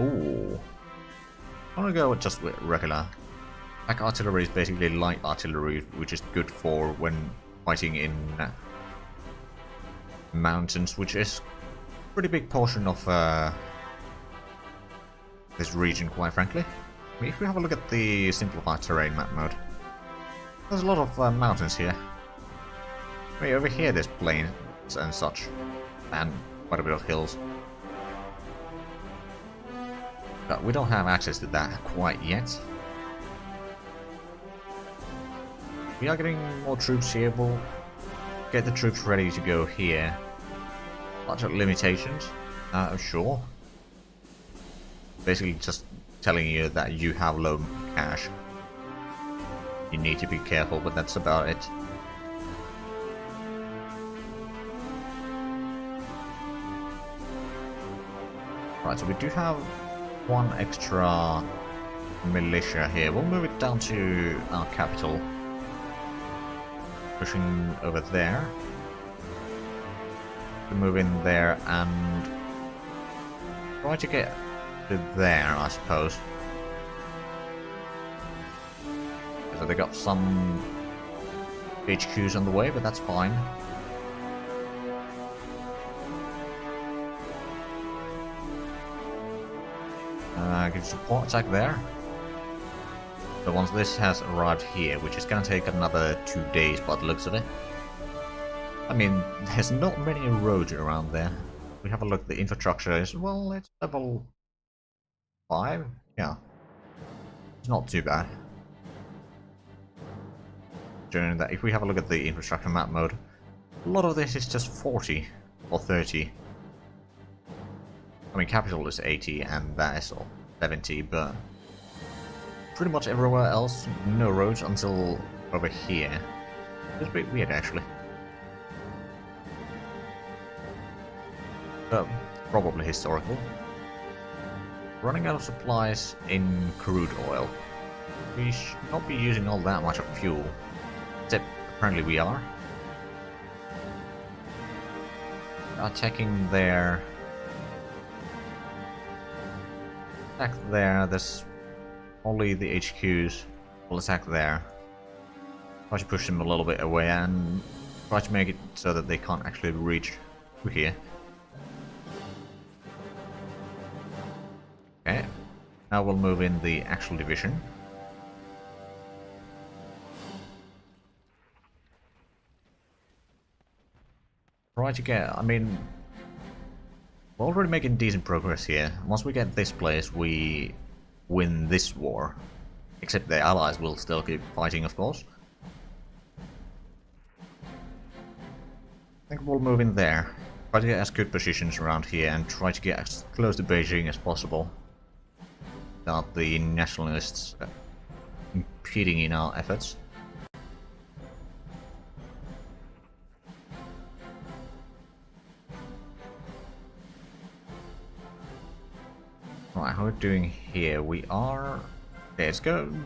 Ooh. I'm gonna go with just with regular. Like artillery is basically light artillery, which is good for when fighting in mountains, which is a pretty big portion of this region, quite frankly. I mean, if we have a look at the simplified terrain map mode, there's a lot of mountains here. I mean, over here there's plains and such, and quite a bit of hills. But we don't have access to that quite yet. We are getting more troops here. We'll get the troops ready to go here. Budget limitations, sure. Basically just telling you that you have low cash. You need to be careful, but that's about it. Right, so we do have one extra militia here. We'll move it down to our capital. Pushing over there. We move in there and try to get to there, I suppose. So they got some HQs on the way, but that's fine. Give support attack there. So once this has arrived here, which is gonna take another 2 days by the looks of it. I mean, there's not many roads around there. We have a look, the infrastructure is, well, it's level 5? Yeah. It's not too bad. During that, if we have a look at the infrastructure map mode, a lot of this is just 40 or 30. I mean, capital is 80 and that is 70, but pretty much everywhere else, no roads until over here. It's a bit weird, actually. But probably historical. Running out of supplies in crude oil. We should not be using all that much of fuel. Except, apparently we are. Attacking there. Attack there, there's only the HQs. We'll attack there. Try to push them a little bit away and try to make it so that they can't actually reach through here. Okay, now we'll move in the actual division. Try to get, I mean, we're already making decent progress here. Once we get this place, we win this war. Except the allies will still keep fighting, of course. I think we'll move in there. Try to get as good positions around here and try to get as close to Beijing as possible. Without the nationalists impeding in our efforts. Right, how are we doing here? We are... Yeah,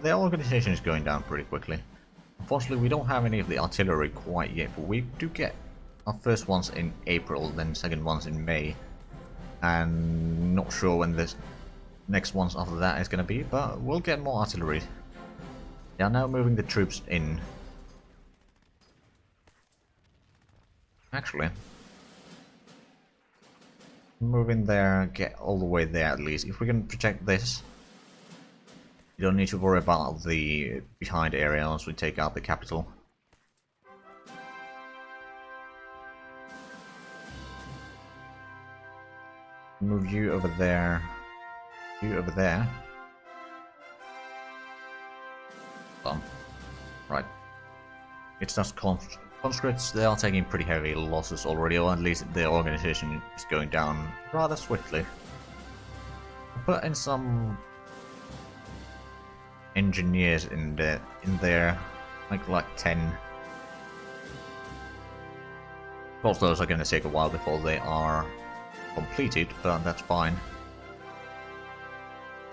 the organization is going down pretty quickly. Unfortunately, we don't have any of the artillery quite yet, but we do get our first ones in April, then second ones in May. And not sure when this next ones after that is going to be, but we'll get more artillery. They are now moving the troops in. Actually, move in there, get all the way there at least. If we can protect this, you don't need to worry about the behind area once we take out the capital. Move you over there. You over there. Done. Right. It's just conscripts, they are taking pretty heavy losses already, or at least their organization is going down rather swiftly. Put in some engineers in there, like 10. Of course, those are going to take a while before they are completed, but that's fine.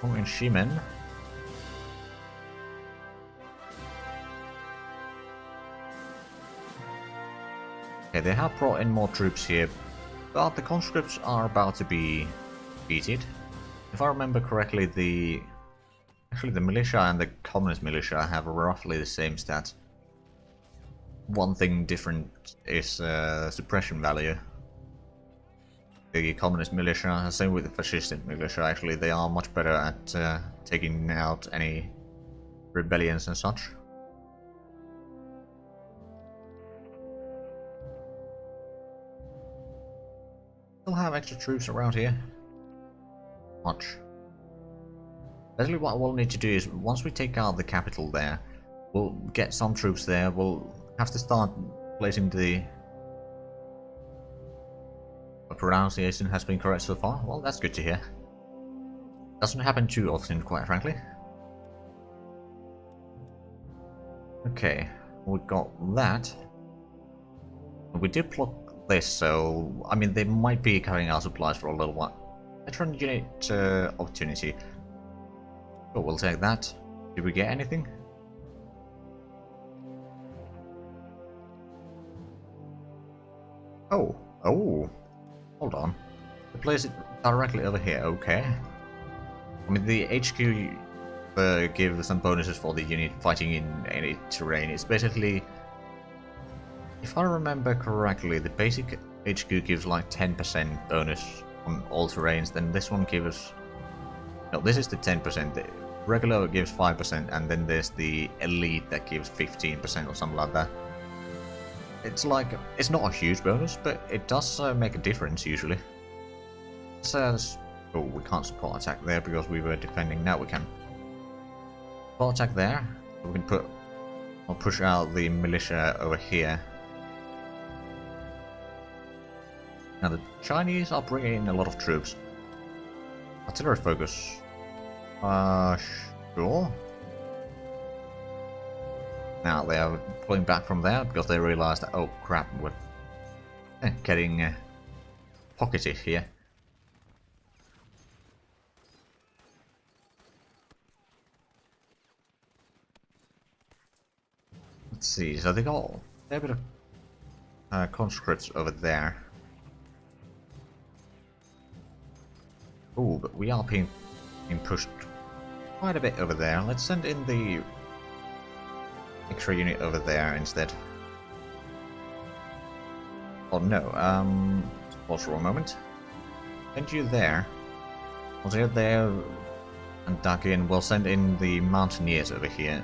In Shimen. Okay, they have brought in more troops here, but the conscripts are about to be defeated. If I remember correctly, actually the militia and the communist militia have roughly the same stats. One thing different is suppression value. The communist militia, same with the fascist militia, actually, they are much better at taking out any rebellions and such. Still have extra troops around here. Much. Basically what we'll need to do is, once we take out the capital there, we'll get some troops there, we'll have to start placing the... pronunciation has been correct so far. Well, that's good to hear. Doesn't happen too often, quite frankly. Okay, we got that. We did block this, so I mean they might be carrying our supplies for a little while. Veteran unit opportunity. But we'll take that. Did we get anything? Oh, hold on. We place it directly over here. Okay. I mean the HQ give some bonuses for the unit fighting in any terrain. It's basically, if I remember correctly, the basic HQ gives like 10% bonus on all terrains, then this one gives... No, this is the 10%. The regular gives 5%, and then there's the elite that gives 15% or something like that. It's like, it's not a huge bonus, but it does make a difference usually. It says, oh, we can't support attack there because we were defending. Now we can. Support attack there. We can put, or push out the militia over here. Now the Chinese are bringing in a lot of troops. Artillery focus. Sure. Now they are pulling back from there because they realized that, oh crap, we're getting pocketed here. Let's see, so they got a bit of conscripts over there. Oh, but we are being pushed quite a bit over there. Let's send in the extra unit over there instead. Oh no, pause for a moment. Send you there. Once you're there and dug in, we'll send in the mountaineers over here.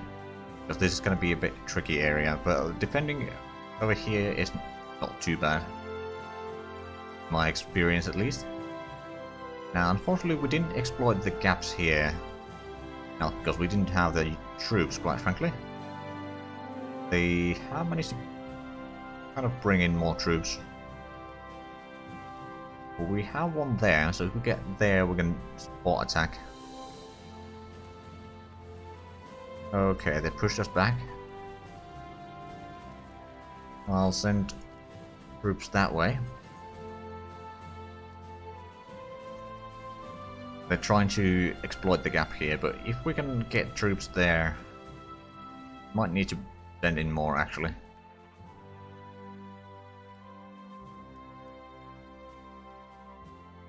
Because this is going to be a bit tricky area, but defending over here is not too bad. My experience at least. Now, unfortunately, we didn't exploit the gaps here. Not because we didn't have the troops, quite frankly. They have managed to kind of bring in more troops. But we have one there, so if we get there, we can support attack. Okay, they pushed us back. I'll send troops that way. They're trying to exploit the gap here, but if we can get troops there, might need to send in more actually.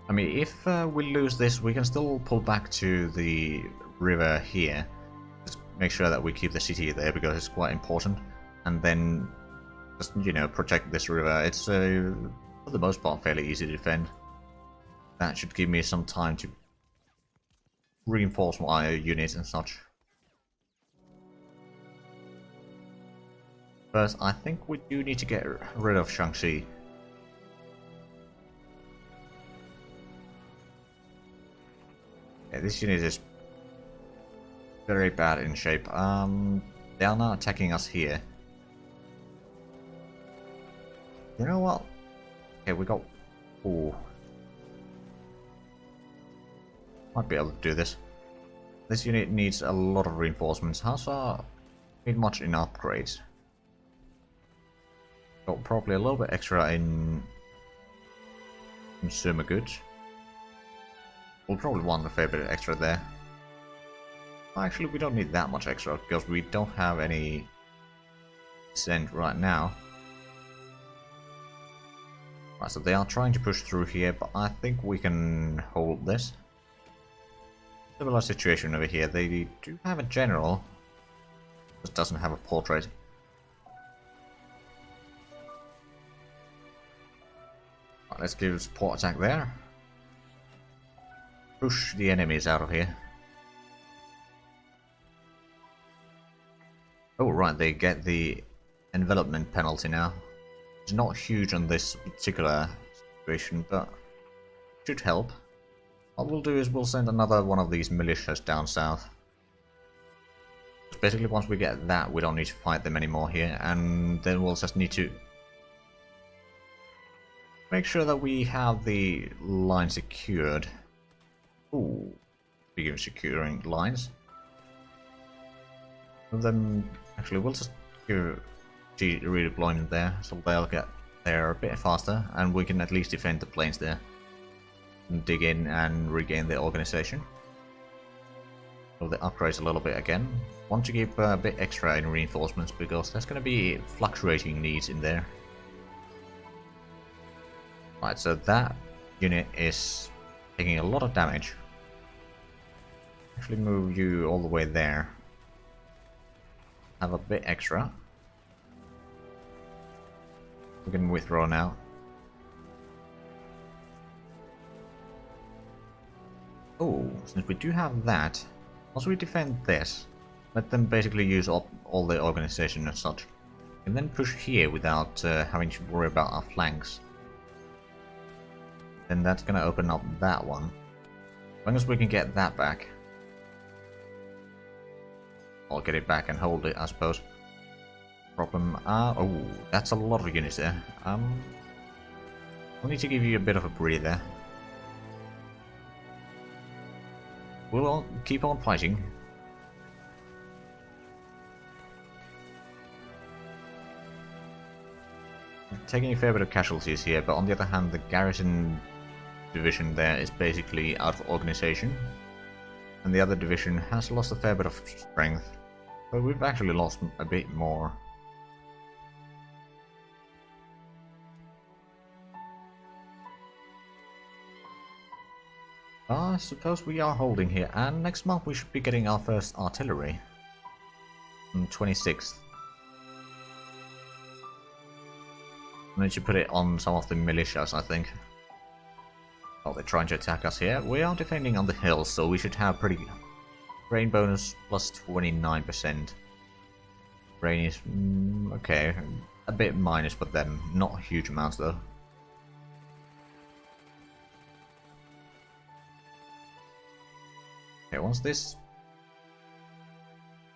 I mean, if we lose this, we can still pull back to the river here. Just make sure that we keep the city there because it's quite important, and then just, you know, protect this river. It's for the most part fairly easy to defend. That should give me some time to reinforce my units and such. First, I think we do need to get rid of Shaanxi. Yeah, this unit is very bad in shape. They are not attacking us here. You know what? Okay, we got... Ooh. Might be able to do this. This unit needs a lot of reinforcements. How's need much in upgrades? Got probably a little bit extra in consumer goods. We'll probably want a fair bit extra there. Actually, we don't need that much extra because we don't have any send right now. Right, so they are trying to push through here, but I think we can hold this. Similar situation over here. They do have a general, just doesn't have a portrait. Right, let's give support attack there. Push the enemies out of here. Oh right, they get the envelopment penalty now. It's not huge on this particular situation, but should help. What we'll do is we'll send another one of these militias down south. Basically, once we get that, we don't need to fight them anymore here, and then we'll just need to make sure that we have the line secured. Ooh, speaking of securing lines. And then, actually, we'll just give redeployment there, so they'll get there a bit faster, and we can at least defend the planes there. And dig in and regain the organization. So the upgrades a little bit again. Want to give a bit extra in reinforcements because there's going to be fluctuating needs in there. Right, so that unit is taking a lot of damage. Actually move you all the way there. Have a bit extra. We can withdraw now. Oh, since we do have that, once we defend this, let them basically use all the organization and such. And then push here without having to worry about our flanks. Then that's gonna open up that one. As long as we can get that back. I'll get it back and hold it, I suppose. Problem, oh, that's a lot of units there. We'll need to give you a bit of a breather. We'll keep on fighting. We're taking a fair bit of casualties here, but on the other hand, the garrison division there is basically out of organization. And the other division has lost a fair bit of strength. But we've actually lost a bit more. I suppose we are holding here, and next month we should be getting our first artillery. On 26th. I need to put it on some of the militias, I think. Oh, they're trying to attack us here. We are defending on the hills, so we should have pretty... Rain bonus plus 29%. Rain is... okay, a bit minus, but then not huge amounts though. Okay, once this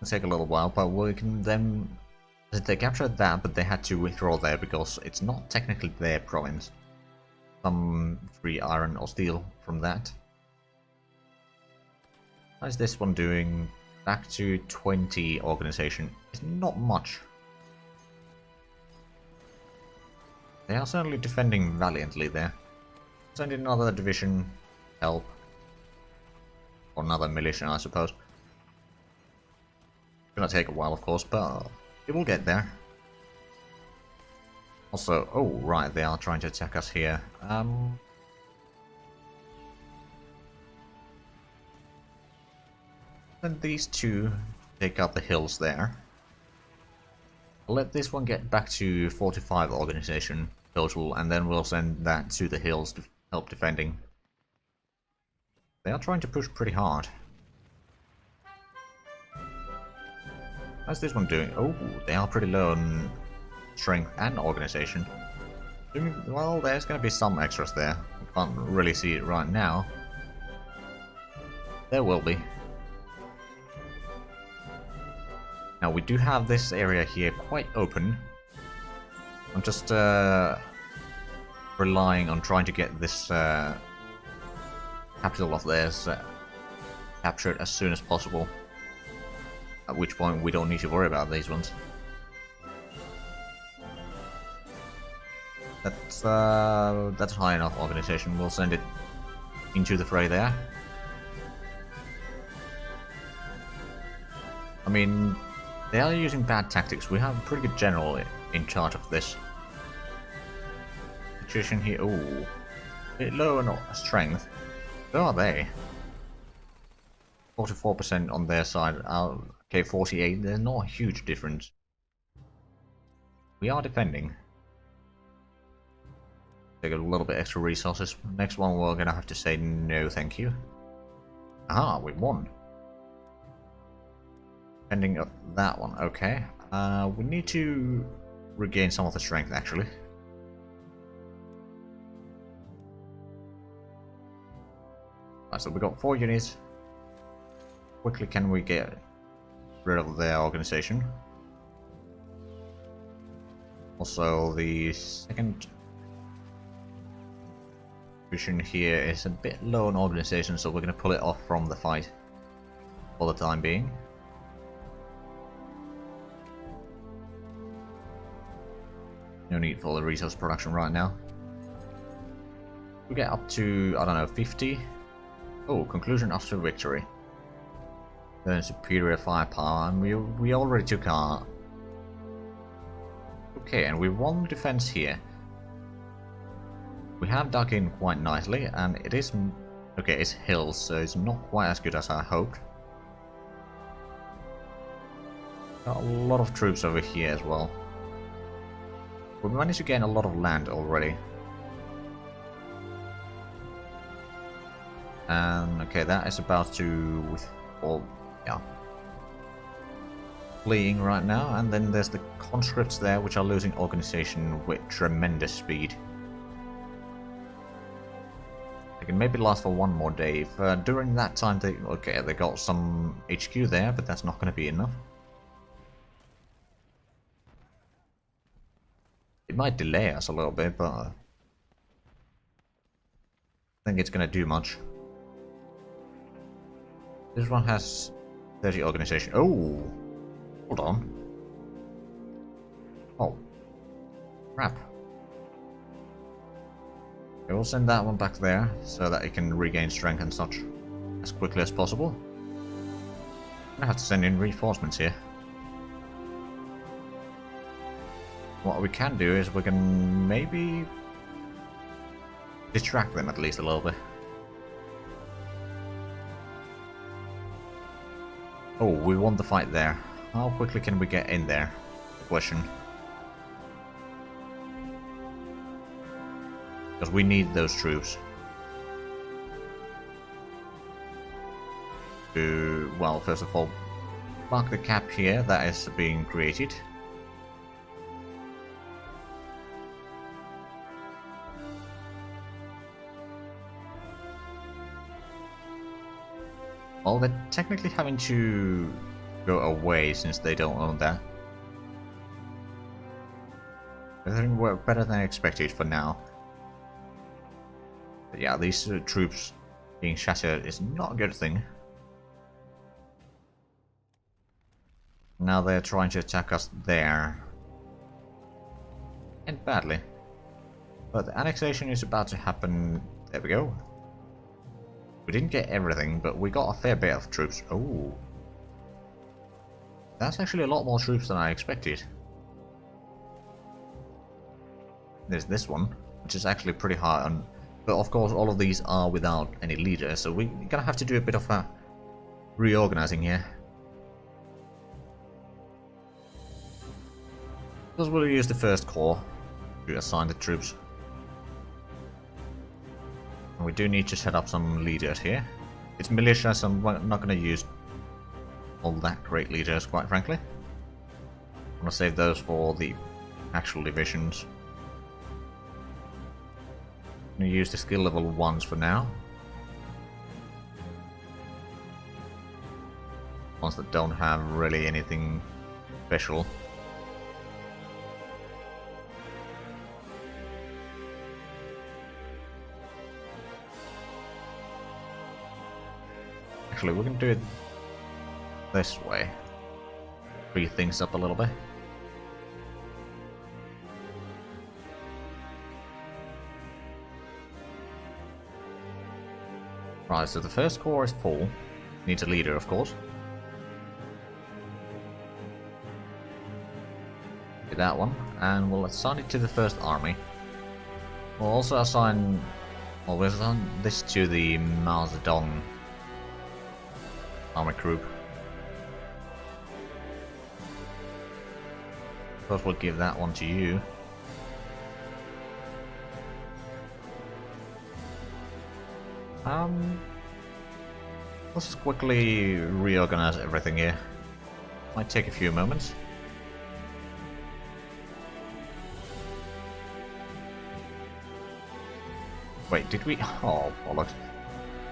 will take a little while, but we can then... They captured that, but they had to withdraw there because it's not technically their province. Some free iron or steel from that. How's this one doing? Back to 20 organization. It's not much. They are certainly defending valiantly there. Send in another division, help. Or another militia, I suppose. It's gonna take a while, of course, but it will get there. Also, oh right, they are trying to attack us here. And these two take out the hills there. Let this one get back to 45 organization total, and then we'll send that to the hills to help defending. They are trying to push pretty hard. How's this one doing? Oh, they are pretty low on strength and organization. Well, there's going to be some extras there. I can't really see it right now. There will be. Now, we do have this area here quite open. I'm just relying on trying to get this capital of theirs captured as soon as possible. At which point we don't need to worry about these ones. That's high enough organization. We'll send it into the fray there. I mean, they are using bad tactics. We have a pretty good general in charge of this. Situation here. Ooh, a bit low on strength. So are they. 44% on their side. Okay, 48. There's not a huge difference. We are defending. Take a little bit extra resources. Next one we're gonna have to say no thank you. Aha, we won. Ending up that one, okay. We need to regain some of the strength actually. Right, so we got 4 units. Quickly can we get rid of their organization? Also the second division here is a bit low on organization, so we're going to pull it off from the fight for the time being. No need for the resource production right now. We get up to, I don't know, 50. Oh, conclusion after victory. Then superior firepower, and we already took our... Okay, and we won the defense here. We have dug in quite nicely, and it is... Okay, it's hills, so it's not quite as good as I hoped. Got a lot of troops over here as well. We managed to gain a lot of land already. And okay, that is about to... yeah. Fleeing right now, and then there's the conscripts there, which are losing organization with tremendous speed. They can maybe last for one more day. If during that time they... Okay, they got some HQ there, but that's not going to be enough. It might delay us a little bit, but... I think it's going to do much. This one has 30 organization. Oh! Hold on. Oh. Crap. Okay, we'll send that one back there, so that it can regain strength and such as quickly as possible. I'm gonna have to send in reinforcements here. What we can do is we can maybe distract them at least a little bit. Oh, we won the fight there. How quickly can we get in there? The question. Because we need those troops. To, well, first of all, mark the cap here that is being created. Well, they're technically having to go away since they don't own that. Everything worked better than expected for now. But yeah, these troops being shattered is not a good thing. Now they're trying to attack us there. And badly. But the annexation is about to happen. There we go. We didn't get everything, but we got a fair bit of troops. Oh. That's actually a lot more troops than I expected. There's this one, which is actually pretty high on... But of course all of these are without any leader, so we're gonna have to do a bit of a reorganizing here. Because we'll use the first corps to assign the troops. And we do need to set up some leaders here. It's militia, so I'm not going to use all that great leaders, quite frankly. I'm going to save those for the actual divisions. I'm going to use the skill level 1s for now. Ones that don't have really anything special. Actually, we can do it this way. Free things up a little bit. Right, so the first corps is full. Needs a leader, of course. Do that one, and we'll assign it to the first army. We'll also assign... Well, we'll assign this to the Mazedon army group. First we'll give that one to you. Let's just quickly reorganize everything here. Might take a few moments. Wait, did we? Oh, bollocks.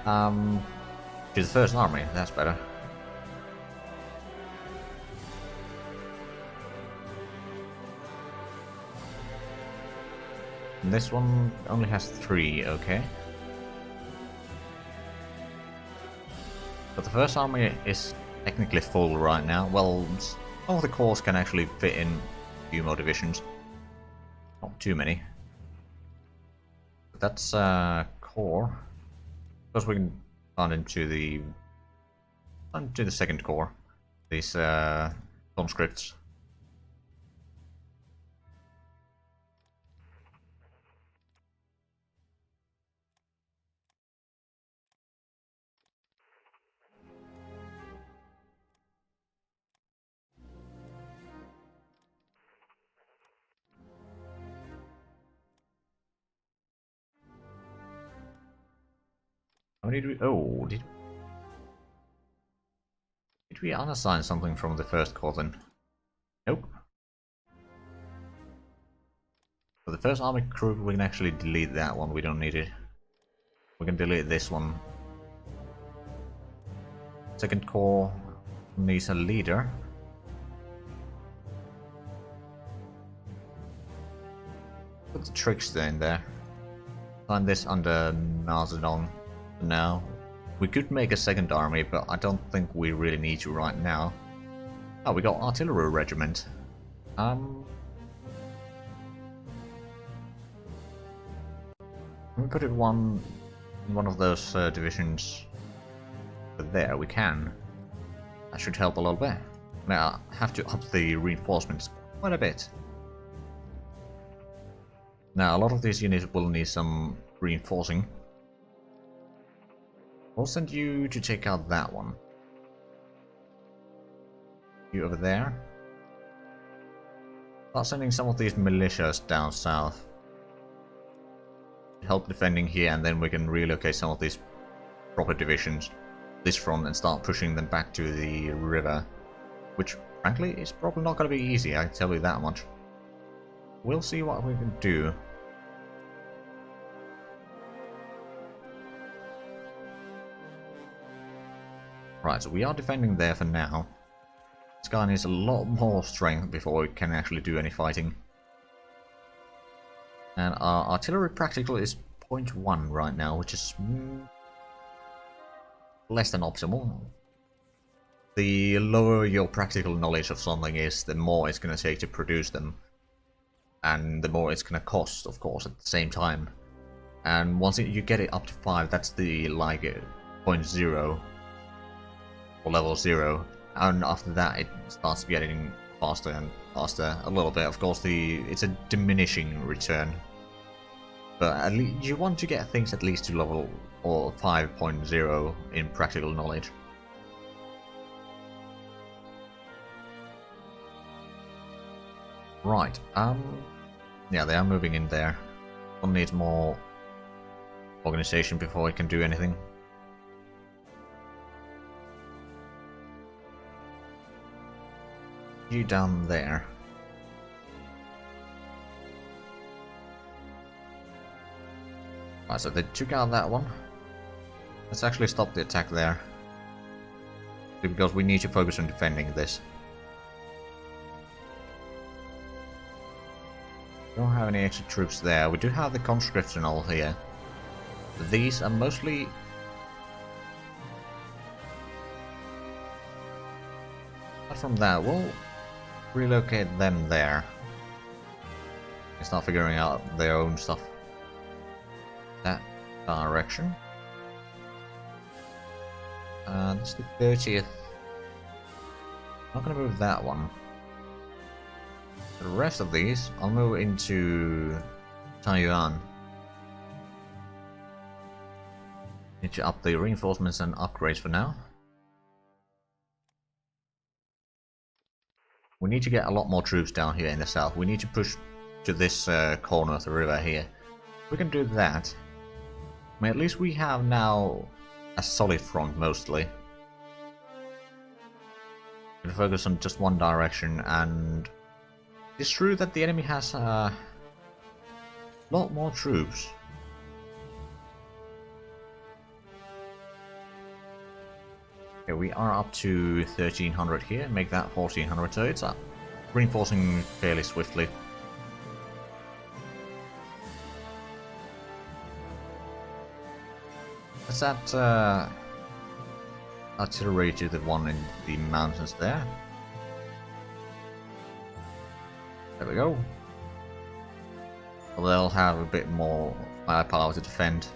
To the first army, that's better. And this one only has 3, okay. But the first army is technically full right now. Well, some of the corps can actually fit in a few more divisions. Not too many. But that's corps. Because we can run into the second corps. These conscripts. How did we? Oh, did we unassign something from the first corps then? Nope. For the first army group, we can actually delete that one. We don't need it. We can delete this one. Second corps needs a leader. Put the trickster in there. Find this under Nazadon for now. We could make a second army, but I don't think we really need to right now. Oh, we got artillery regiment. We put it in one of those divisions. But there we can. That should help a little bit. Now I have to up the reinforcements quite a bit. Now a lot of these units will need some reinforcing. I'll send you to take out that one. You over there. Start sending some of these militias down south. Help defending here, and then we can relocate some of these proper divisions this front and start pushing them back to the river. Which, frankly, is probably not going to be easy, I can tell you that much. We'll see what we can do. Right, so we are defending there for now. This guy needs a lot more strength before we can actually do any fighting. And our artillery practical is 0.1 right now, which is less than optimal. The lower your practical knowledge of something is, the more it's going to take to produce them. And the more it's going to cost, of course, at the same time. And once you get it up to 5, that's the, like, 0.0. Or level 0. And after that, it starts getting faster and faster a little bit. Of course, it's a diminishing return. But at least you want to get things at least to level or 5.0 in practical knowledge. Right, yeah, they are moving in there. One needs more organization before it can do anything. You down there. Right, so they took out that one. Let's actually stop the attack there. Because we need to focus on defending this. We don't have any extra troops there. We do have the conscripts and all here. These are mostly... Apart from that, we'll relocate them there. They start figuring out their own stuff. That direction. This is the 30th. I'm not gonna move that one. The rest of these, I'll move into Taiyuan. Need to up the reinforcements and upgrades for now. need to get a lot more troops down here in the south. We need to push to this corner of the river here. We can do that. I mean, at least we have now a solid front mostly. We can focus on just one direction, and it's true that the enemy has a lot more troops. Okay, we are up to 1300 here, make that 1400, so it's up. Reinforcing fairly swiftly. Is that artillery to the one in the mountains there? There we go. Well, they'll have a bit more firepower to defend.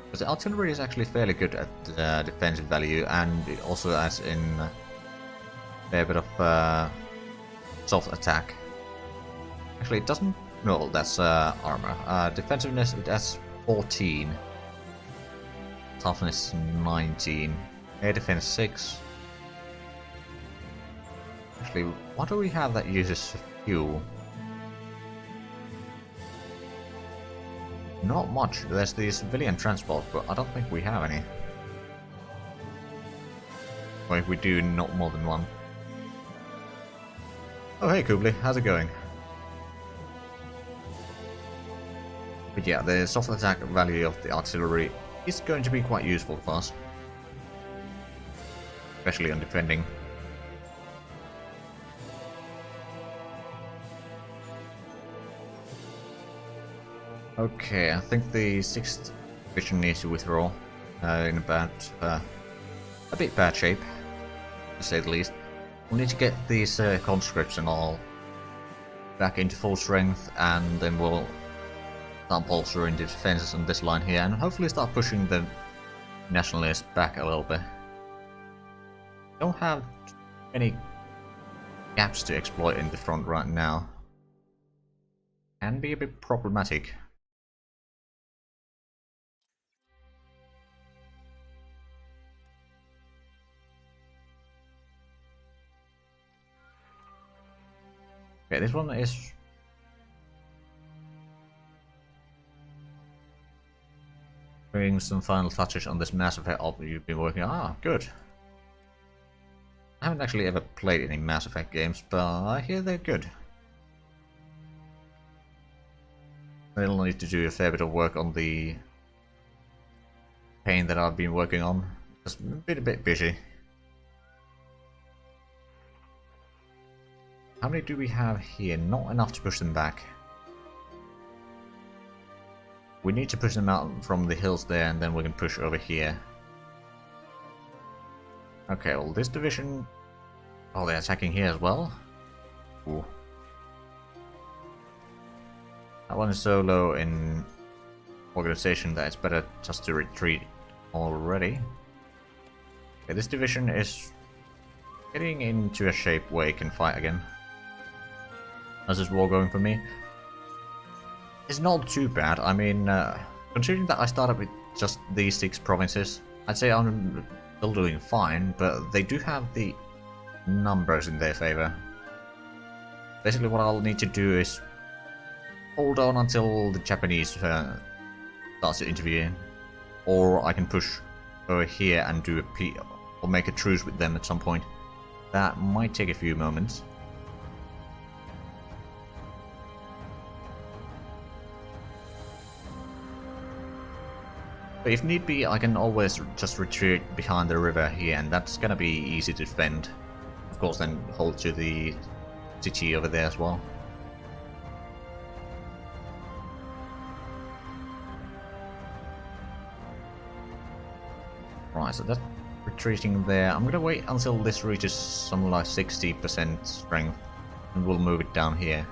Because the artillery is actually fairly good at defensive value, and it also adds in a fair bit of soft attack. Actually, it doesn't. No, that's armor. Defensiveness, it has 14. Toughness 19. Air defense 6. Actually, what do we have that uses fuel? Not much. There's the civilian transport, but I don't think we have any. Or if we do, not more than one. Oh hey Kubli, how's it going? But yeah, the soft attack value of the artillery is going to be quite useful for us. Especially on defending. Okay, I think the 6th division needs to withdraw in about a bit bad shape, to say the least. We'll need to get these conscripts and all back into full strength, and then we'll start bolstering the defenses on this line here, and hopefully start pushing the nationalists back a little bit. Don't have any gaps to exploit in the front right now. Can be a bit problematic. Okay, this one is doing some final touches on this Mass Effect you've been working on. Ah, good. I haven't actually ever played any Mass Effect games, but I hear they're good. They'll need to do a fair bit of work on the paint that I've been working on. Just been a bit busy. How many do we have here? Not enough to push them back. We need to push them out from the hills there, and then we can push over here. Okay, well this division... Oh, they're attacking here as well? Ooh. That one is so low in organization that it's better just to retreat already. Okay, this division is getting into a shape where it can fight again. How's this war going for me? It's not too bad. I mean, considering that I started with just these 6 provinces, I'd say I'm still doing fine, but they do have the numbers in their favor. Basically what I'll need to do is hold on until the Japanese starts to intervene, or I can push over here and do a peace, or make a truce with them at some point. That might take a few moments. But if need be, I can always just retreat behind the river here, and that's gonna be easy to defend. Of course, then hold to the city over there as well. Right, so that's retreating there. I'm gonna wait until this reaches something like 60% strength, and we'll move it down here.